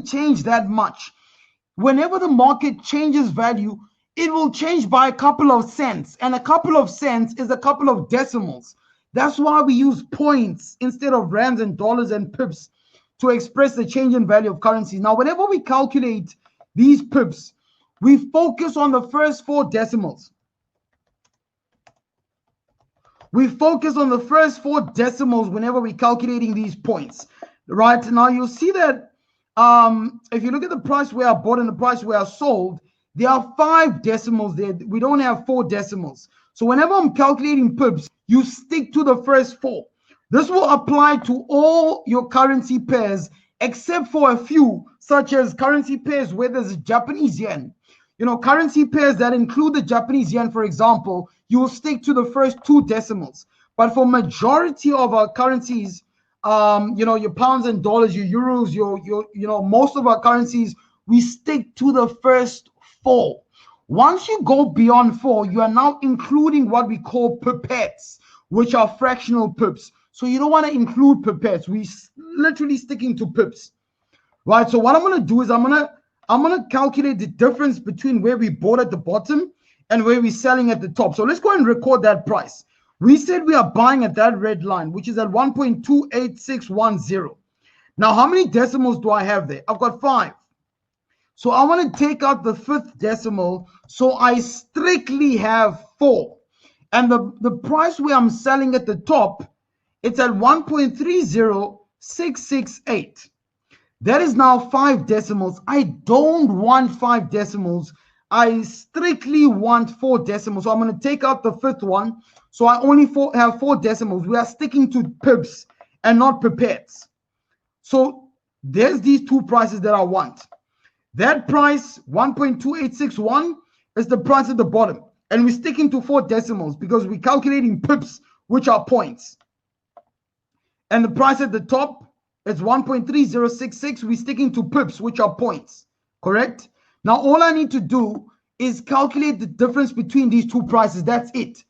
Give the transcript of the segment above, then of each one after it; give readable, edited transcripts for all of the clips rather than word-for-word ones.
change that much. Whenever the market changes value, it will change by a couple of cents, and a couple of cents is a couple of decimals. That's why we use points instead of rands and dollars and pips to express the change in value of currencies. Now, whenever we calculate these pips, we focus on the first 4 decimals. We focus on the first 4 decimals whenever we're calculating these points. Right now, you'll see that if you look at the price where I bought and the price where I sold, there are 5 decimals there. We don't have 4 decimals. So whenever I'm calculating pips, you stick to the first 4. This will apply to all your currency pairs, except for a few, such as currency pairs where there's Japanese yen. You know, currency pairs that include the Japanese yen, for example, you will stick to the first 2 decimals. But for majority of our currencies, you know, your pounds and dollars, your euros, your most of our currencies, we stick to the first 4. Once you go beyond 4, you are now including what we call pipettes, which are fractional pips. So you don't want to include pipettes. We literally sticking to pips, right? So what I'm going to do is I'm going to calculate the difference between where we bought at the bottom and where we're selling at the top. So let's go and record that price. We said we are buying at that red line, which is at 1.28610. Now, how many decimals do I have there? I've got 5. So I want to take out the 5th decimal. So I strictly have 4. And the price where I'm selling at the top, it's at 1.30668. That is now 5 decimals. I don't want 5 decimals. I strictly want 4 decimals. So I'm going to take out the 5th one. So I only have 4 decimals. We are sticking to pips and not pipettes. So there's these 2 prices that I want. That price, 1.2861, is the price at the bottom. And we're sticking to 4 decimals because we're calculating pips, which are points. And the price at the top is 1.3066. We're sticking to pips, which are points. Correct? Now, all I need to do is calculate the difference between these 2 prices. That's it.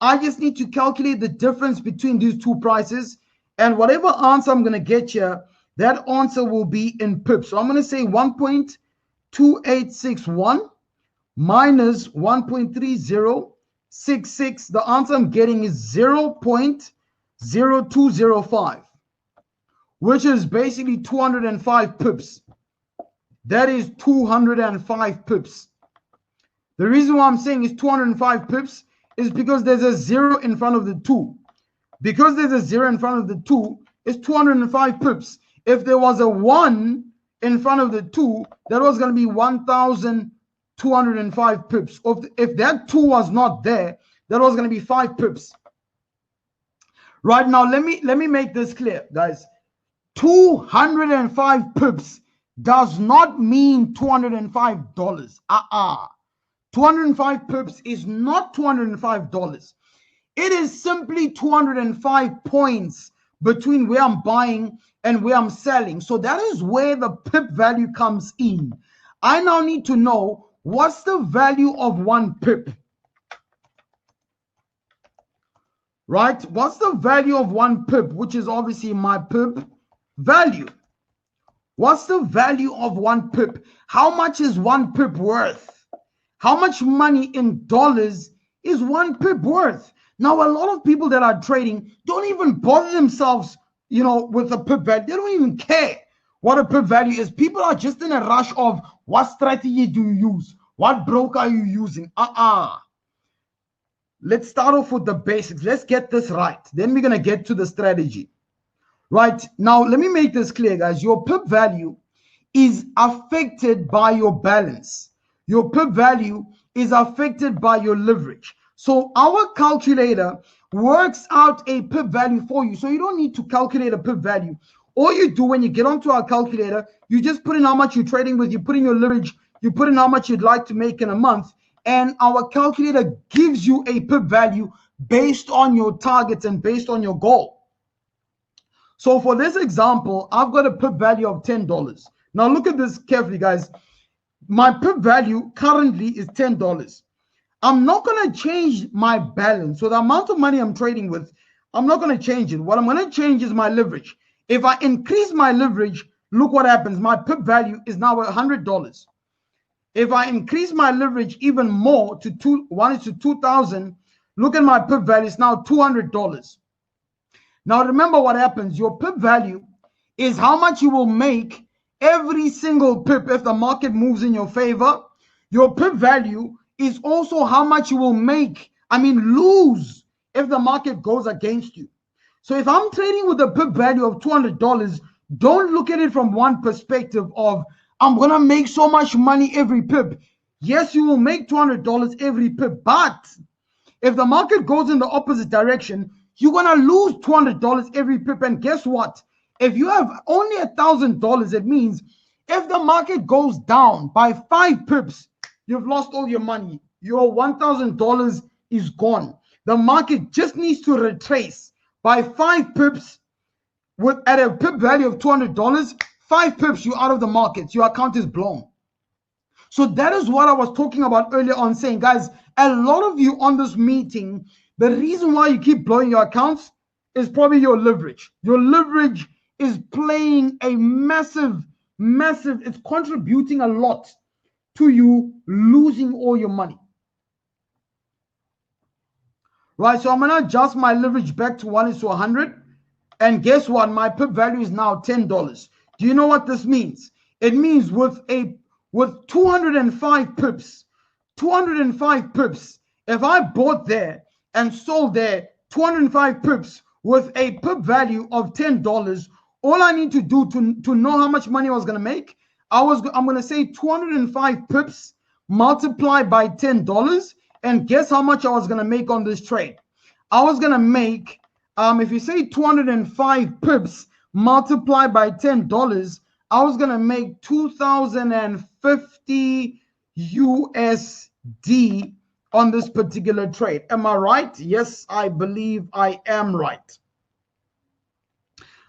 I just need to calculate the difference between these 2 prices. And whatever answer I'm going to get here, that answer will be in pips. So I'm going to say 1.2861 minus 1.3066. The answer I'm getting is 0.0205, which is basically 205 pips. That is 205 pips. The reason why I'm saying is 205 pips is because there's a 0 in front of the 2. Because there's a 0 in front of the 2, it's 205 pips. If there was a 1 in front of the 2, that was going to be 1,205 pips. If that 2 was not there, that was going to be 5 pips. Right now, let me make this clear, guys. 205 pips does not mean $205. 205 pips is not $205. It is simply 205 points between where I'm buying and where I'm selling. So that is where the pip value comes in. I now need to know what's the value of 1 pip. Right? What's the value of 1 pip, which is obviously my pip value? What's the value of 1 pip? How much is 1 pip worth? How much money in dollars is 1 pip worth? Now, a lot of people that are trading don't even bother themselves, you know, with the pip value. They don't even care what a pip value is. People are just in a rush of what strategy do you use? What broker are you using? Let's start off with the basics. Let's get this right. Then we're going to get to the strategy. Right? Now, let me make this clear, guys. Your pip value is affected by your balance. Your pip value is affected by your leverage. So our calculator works out a pip value for you. So you don't need to calculate a pip value. All you do when you get onto our calculator, you just put in how much you're trading with, you put in your leverage, you put in how much you'd like to make in a month, and our calculator gives you a pip value based on your targets and based on your goal. So for this example, I've got a pip value of $10. Now look at this carefully, guys. My pip value currently is $10. I'm not going to change my balance. So the amount of money I'm trading with, I'm not going to change it. What I'm going to change is my leverage. If I increase my leverage, look what happens. My pip value is now $100. If I increase my leverage even more to 2,000, look at my pip value. It's now $200. Now remember what happens. Your pip value is how much you will make every single pip if the market moves in your favor. Your pip value is also how much you will lose if the market goes against you. So if I'm trading with a pip value of $200, don't look at it from one perspective of, I'm going to make so much money every pip. Yes, you will make $200 every pip, but if the market goes in the opposite direction, you're going to lose $200 every pip. And guess what? If you have only $1,000, it means if the market goes down by 5 pips, you've lost all your money. Your $1,000 is gone. The market just needs to retrace by 5 pips at a pip value of $200. 5 pips, you're out of the market. Your account is blown. So that is what I was talking about earlier on, saying, guys, a lot of you on this meeting, the reason why you keep blowing your accounts is probably your leverage. Your leverage is playing a massive, it's contributing a lot to you losing all your money. Right, so I'm going to adjust my leverage back to 1:100. And guess what? My pip value is now $10. Do you know what this means? It means with 205 pips, if I bought there and sold there 205 pips with a pip value of $10, all I need to do to know how much money I was going to make, I'm going to say 205 pips multiplied by $10. And guess how much I was going to make on this trade? I was going to make, if you say 205 pips multiplied by $10, I was going to make 2,050 USD on this particular trade. Am I right? Yes, I believe I am right.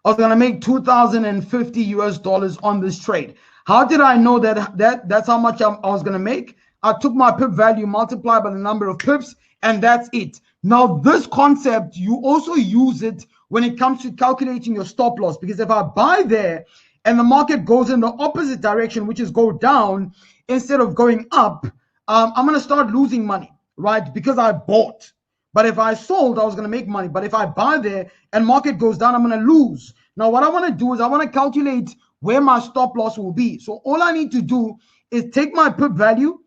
I was going to make 2,050 US dollars on this trade. How did I know that's how much I was going to make? I took my pip value, multiplied by the number of pips, and that's it. Now, this concept, you also use it when it comes to calculating your stop loss, because if I buy there and the market goes in the opposite direction, which is go down instead of going up, I'm going to start losing money, right? Because I bought. But if I sold, I was going to make money. But if I buy there and market goes down, I'm going to lose. Now, what I want to do is I want to calculate where my stop loss will be. So all I need to do is take my pip value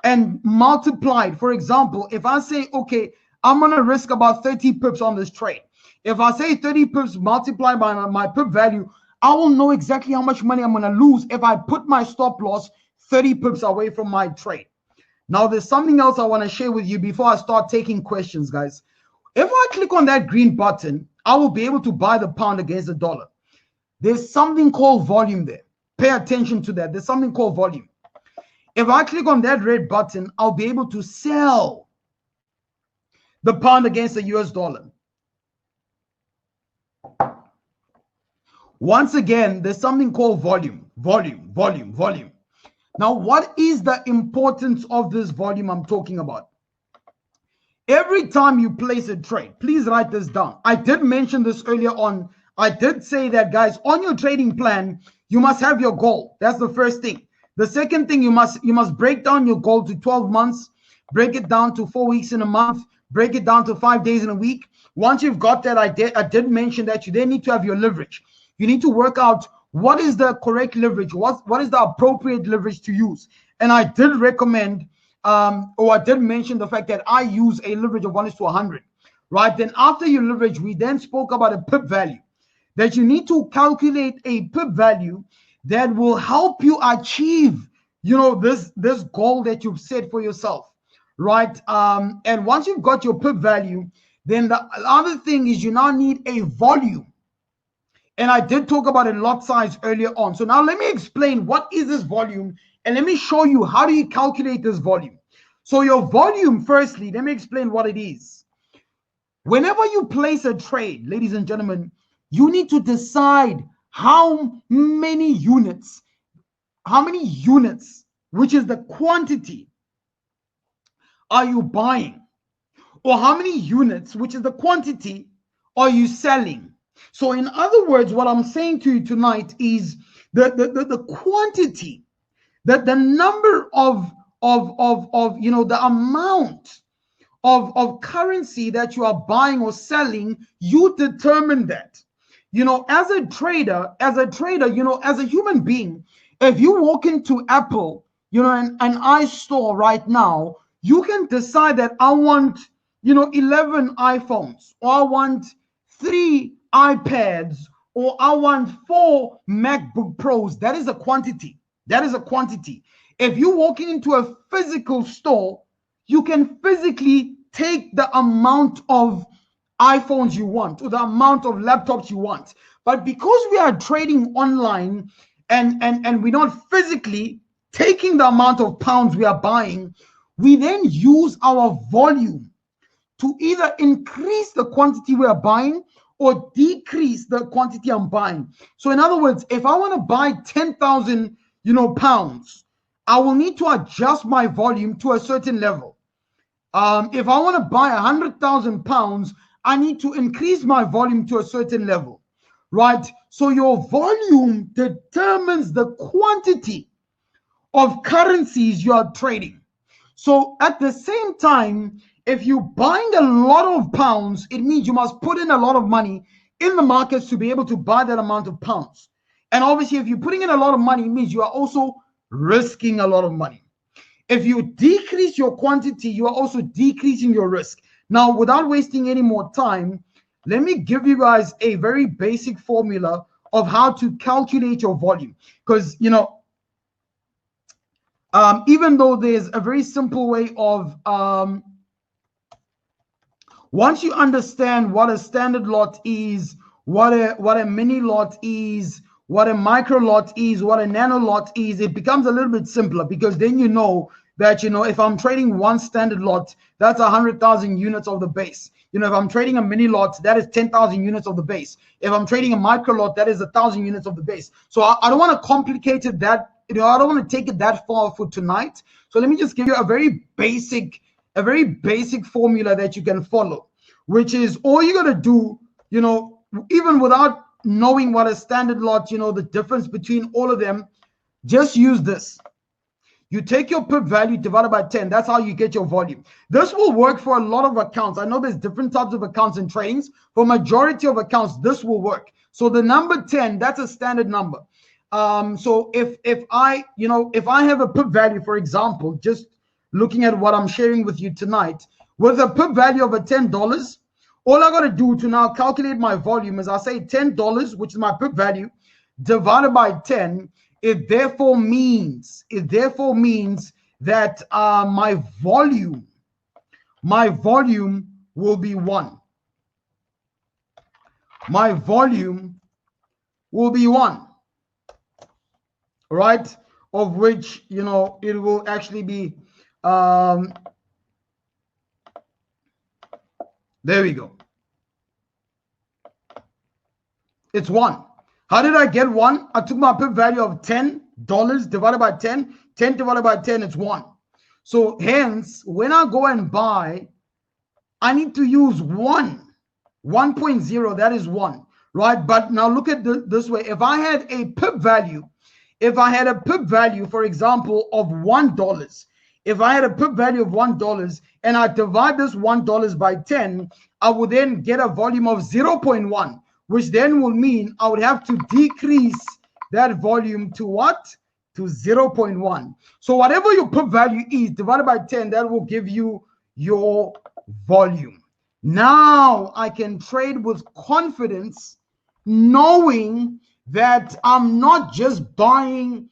and multiply it. For example, if I say, okay, I'm going to risk about 30 pips on this trade. If I say 30 pips multiplied by my pip value, I will know exactly how much money I'm going to lose if I put my stop loss 30 pips away from my trade. Now, there's something else I want to share with you before I start taking questions, guys. If I click on that green button, I will be able to buy the pound against the dollar. There's something called volume there. Pay attention to that. There's something called volume. If I click on that red button, I'll be able to sell the pound against the US dollar. Once again, there's something called volume. Now, what is the importance of this volume I'm talking about? Every time you place a trade, please write this down. I did mention this earlier on. I did say that, guys, on your trading plan, you must have your goal. That's the first thing. The second thing, you must break down your goal to 12 months, break it down to 4 weeks in a month, break it down to 5 days in a week. Once you've got that, I did mention that you then need to have your leverage. You need to work out what is the correct leverage, what is the appropriate leverage to use. And I did recommend, or I did mention the fact that I use a leverage of 1:100, right? Then after your leverage, we then spoke about a pip value, that you need to calculate a pip value that will help you achieve, this goal that you've set for yourself, right? And once you've got your pip value, then the other thing is you now need a volume. And I did talk about a lot size earlier on. So now let me explain what is this volume, and let me show you how do you calculate this volume. So your volume, firstly, let me explain what it is. Whenever you place a trade, ladies and gentlemen, you need to decide how many units, which is the quantity, are you buying? Or how many units, which is the quantity, are you selling? So in other words, what I'm saying to you tonight is the quantity, the number of the amount of currency that you are buying or selling, you determine that. As a trader, as a human being, if you walk into Apple, an iStore right now, you can decide that I want, 11 iPhones, or I want 3 iPads, or I want 4 MacBook Pros. That is a quantity. If you're walking into a physical store, you can physically take the amount of iPhones you want, or the amount of laptops you want. But because we are trading online, and we're not physically taking the amount of pounds we are buying, we then use our volume to either increase the quantity we are buying or decrease the quantity I'm buying. So in other words, if I want to buy 10,000 pounds, I will need to adjust my volume to a certain level. If I want to buy 100,000 pounds, I need to increase my volume to a certain level, right? So your volume determines the quantity of currencies you are trading. So at the same time, if you're buying a lot of pounds, it means you must put in a lot of money in the markets to be able to buy that amount of pounds. And obviously, if you're putting in a lot of money, it means you are also risking a lot of money. If you decrease your quantity, you are also decreasing your risk. Now, without wasting any more time, let me give you guys a very basic formula of how to calculate your volume. Because, even though there's a very simple way of, once you understand what a standard lot is, what a mini lot is, what a micro lot is, what a nano lot is, it becomes a little bit simpler, because then you know that, if I'm trading one standard lot, that's 100,000 units of the base. If I'm trading a mini lot, that is 10,000 units of the base. If I'm trading a micro lot, that is 1,000 units of the base. So I don't want to complicate it that, I don't want to take it that far for tonight. So let me just give you a very basic formula that you can follow, which is all you got to do, even without knowing what a standard lot, the difference between all of them, just use this. You take your pip value divided by 10. That's how you get your volume. This will work for a lot of accounts. I know there's different types of accounts and tradings. For majority of accounts, this will work. So the number 10, that's a standard number. So if I have a pip value, for example, just looking at what I'm sharing with you tonight, with a pip value of $10, all I got to do to now calculate my volume is I say $10, which is my pip value, divided by 10. It therefore means that my volume will be 1. My volume will be 1, right? Of which, it will actually be, there we go. It's 1. How did I get 1? I took my pip value of $10 divided by 10. 10 divided by 10 is 1. So hence, when I go and buy, I need to use 1.0. That is 1, right? But now look at this way. If I had a pip value, for example, of $1, if I had a pip value of $1 and I divide this $1 by 10, I would then get a volume of 0.1. which then will mean I would have to decrease that volume to what? To 0.1. So whatever your pip value is divided by 10, that will give you your volume. Now I can trade with confidence, knowing that I'm not just buying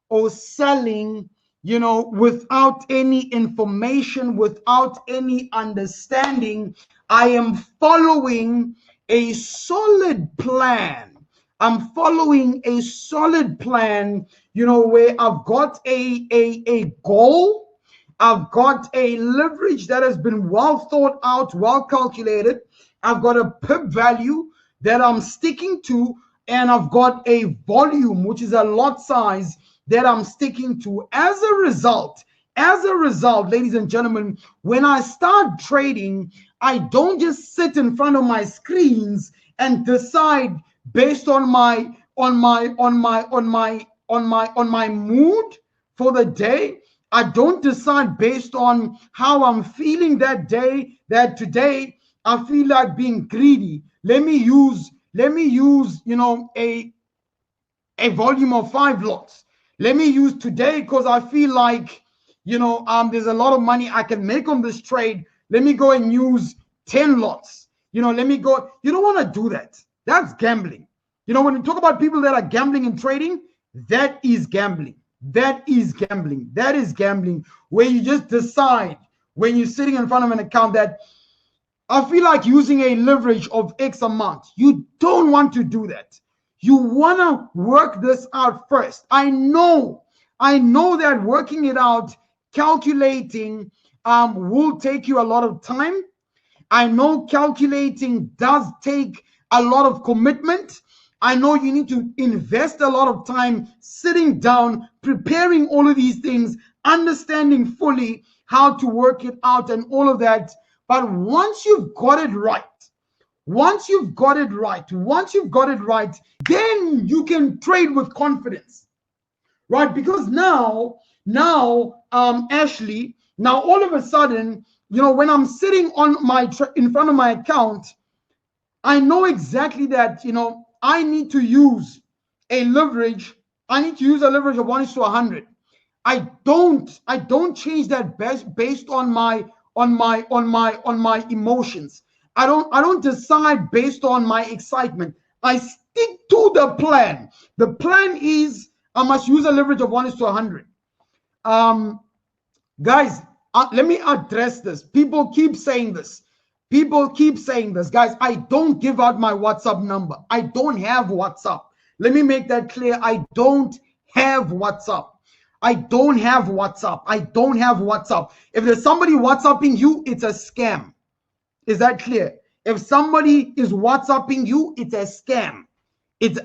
or selling, without any information, without any understanding. I am following a solid plan. I'm following a solid plan, where I've got a goal. I've got a leverage that has been well thought out, well calculated. I've got a pip value that I'm sticking to, and I've got a volume, which is a lot size, that I'm sticking to. As a result, ladies and gentlemen, when I start trading, I don't just sit in front of my screens and decide based on my on my mood for the day. I don't decide based on how I'm feeling that day, that today I feel like being greedy. Let me use, a volume of 5 lots. Let me use today because I feel like, there's a lot of money I can make on this trade. Let me go and use 10 lots. Let me go. You don't want to do that. That's gambling. When we talk about people that are gambling and trading, that is gambling. That is gambling. That is gambling, where you just decide when you're sitting in front of an account that I feel like using a leverage of X amount. You don't want to do that. You want to work this out first. I know that working it out, calculating will take you a lot of time. I know calculating does take a lot of commitment. I know you need to invest a lot of time sitting down, preparing all of these things, understanding fully how to work it out and all of that. But once you've got it right, then you can trade with confidence, right? Because now, Ashley, now all of a sudden, when I'm sitting on in front of my account, I know exactly that, I need to use a leverage. I need to use a leverage of 1:100. I don't change that based on my emotions. I don't decide based on my excitement. I stick to the plan. The plan is I must use a leverage of 1:100. Guys, let me address this. People keep saying this. Guys, I don't give out my WhatsApp number. I don't have WhatsApp. Let me make that clear. I don't have WhatsApp. If there's somebody WhatsApping you, it's a scam. Is that clear? If somebody is WhatsApping you, it's a scam.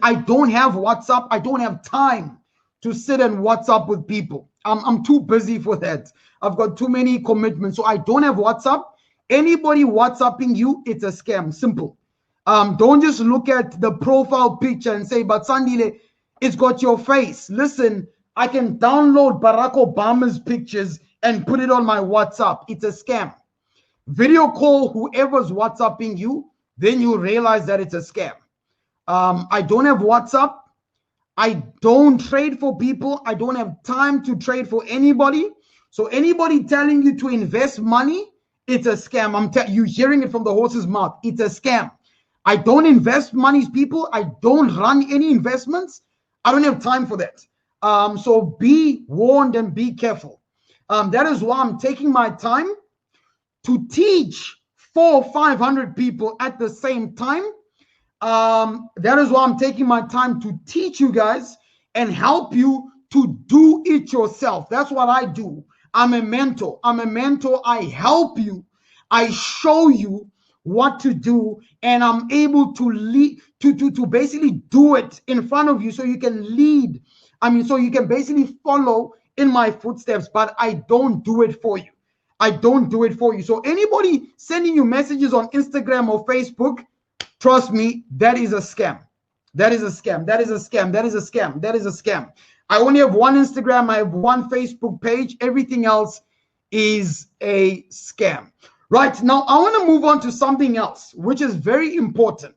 I don't have WhatsApp. I don't have time to sit and WhatsApp with people. I'm too busy for that. I've got too many commitments. So I don't have WhatsApp. Anybody WhatsApping you, it's a scam. Simple. Don't just look at the profile picture and say, but Sandile, it's got your face. Listen, I can download Barack Obama's pictures and put it on my WhatsApp. It's a scam. Video call whoever's WhatsApping you, then you realize that it's a scam. I don't have WhatsApp. I don't trade for people. I don't have time to trade for anybody. So anybody telling you to invest money, it's a scam. You hearing it from the horse's mouth. It's a scam. I don't invest money, people. I don't run any investments. I don't have time for that. So be warned and be careful. That is why I'm taking my time to teach 400 or 500 people at the same time. That is why I'm taking my time to teach you guys and help you to do it yourself. That's what I do. I'm a mentor. I help you. I show you what to do, and I'm able to lead to basically do it in front of you so you can lead. So you can basically follow in my footsteps, but I don't do it for you. So anybody sending you messages on Instagram or Facebook, trust me, that is a scam. I only have one Instagram. I have one Facebook page. Everything else is a scam. Right, now I want to move on to something else, which is very important.